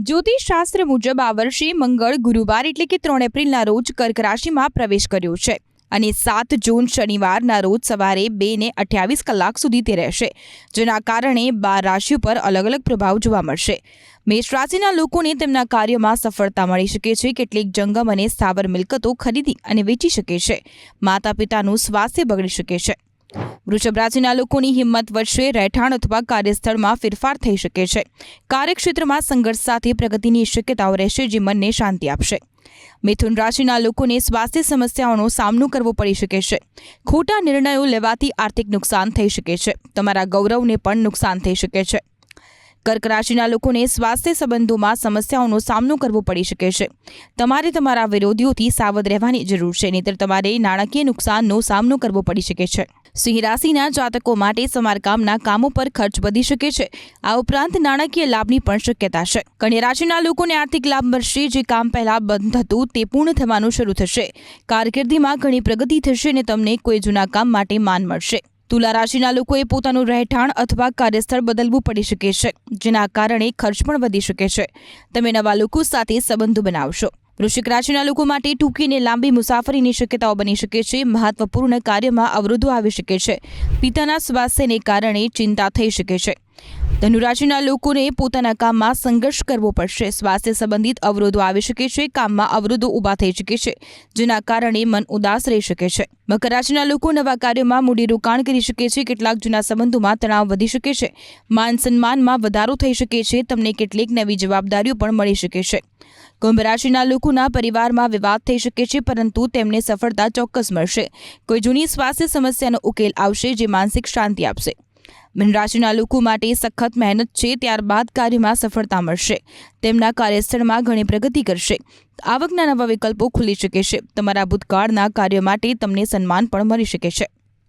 જ્યોતિષ શાસ્ત્ર મુજબ આ વર્ષે મંગળ ગુરુવાર એટલે કે 3 એપ્રિલના રોજ કર્ક રાશિમાં પ્રવેશ કર્યો છે અને 7 જૂન શનિવારના રોજ સવારે 2:28 કલાક સુધી તે રહેશે, જેના કારણે 12 રાશિઓ પર અલગ અલગ પ્રભાવ જોવા મળશે। મેષ રાશિના લોકોને તેમના કાર્યોમાં સફળતા મળી શકે છે। કેટલીક જંગમ અને સ્થાવર મિલકતો ખરીદી અને વેચી શકે છે। માતા પિતાનું સ્વાસ્થ્ય બગડી શકે છે। વૃષભ રાશિના લોકોની હિંમત વધશે। રહેઠાણ અથવા કાર્યસ્થળમાં ફેરફાર થઈ શકે છે। કાર્યક્ષેત્રમાં સંઘર્ષ સાથે પ્રગતિની શક્યતાઓ રહેશે, જે મનને શાંતિ આપશે। મિથુન રાશિના લોકોને સ્વાસ્થ્ય સમસ્યાઓનો સામનો કરવો પડી શકે છે। ખોટા નિર્ણયો લેવાથી આર્થિક નુકસાન થઈ શકે છે। તમારા ગૌરવને પણ નુકસાન થઈ શકે છે। કર્ક રાશિના લોકોને સ્વાસ્થ્ય સંબંધોમાં સમસ્યાઓનો સામનો કરવો પડી શકે છે। તમારે તમારા વિરોધીઓથી સાવધ રહેવાની જરૂર છે, નહીંતર તમારે નાણાકીય નુકસાનનો સામનો કરવો પડી શકે છે। સિંહ રાશિના જાતકો માટે સમારકામના કામો પર ખર્ચ વધી શકે છે। આ ઉપરાંત નાણાકીય લાભની પણ શક્યતા છે। કન્યા રાશિના લોકોને આર્થિક લાભ મળશે। જે કામ પહેલા બંધ હતું તે પૂર્ણ થવાનું શરૂ થશે। કારકિર્દીમાં ઘણી પ્રગતિ થશે અને તમને કોઈ જૂના કામ માટે માન મળશે। તુલા રાશિના લોકોએ પોતાનું રહેઠાણ અથવા કાર્યસ્થળ બદલવું પડી શકે છે, જેના કારણે ખર્ચ પણ વધી શકે છે। તમે નવા લોકો સાથે સંબંધો બનાવશો। વૃશ્ચિક રાશિના લોકો માટે ટૂંકી અને લાંબી મુસાફરીની શક્યતાઓ બની શકે છે। મહત્વપૂર્ણ કાર્યમાં અવરોધો આવી શકે છે। પિતાના સ્વાસ્થ્યને કારણે ચિંતા થઈ શકે છે। ધનુ રાશિના લોકોને પોતાના કામમાં સંઘર્ષ કરવો પડશે। સ્વાસ્થ્ય સંબંધિત અવરોધો આવી શકે છે। કામમાં અવરોધો ઊભા થઈ શકે છે, જેના કારણે મન ઉદાસ રહી શકે છે। મકર રાશિના લોકો નવા કાર્યોમાં મૂડીરોકાણ કરી શકે છે। કેટલાક જૂના સંબંધોમાં તણાવ વધી શકે છે। માન સન્માનમાં વધારો થઈ શકે છે। તમને કેટલીક નવી જવાબદારીઓ પણ મળી શકે છે। કુંભ રાશિના લોકોના પરિવારમાં વિવાદ થઈ શકે છે, પરંતુ તેમને સફળતા ચોક્કસ મળશે। કોઈ જૂની સ્વાસ્થ્ય સમસ્યાનો ઉકેલ આવશે, જે માનસિક શાંતિ આપશે। મીન રાશિના લોકો માટે સખત મહેનત છે, ત્યારબાદ કાર્યમાં સફળતા મળશે। તેમના કાર્યસ્થળમાં ઘણી પ્રગતિ કરશે। આવકના નવા વિકલ્પો ખુલી શકે છે। તમારા ભૂતકાળના કાર્યો માટે તમને સન્માન પણ મળી શકે છે।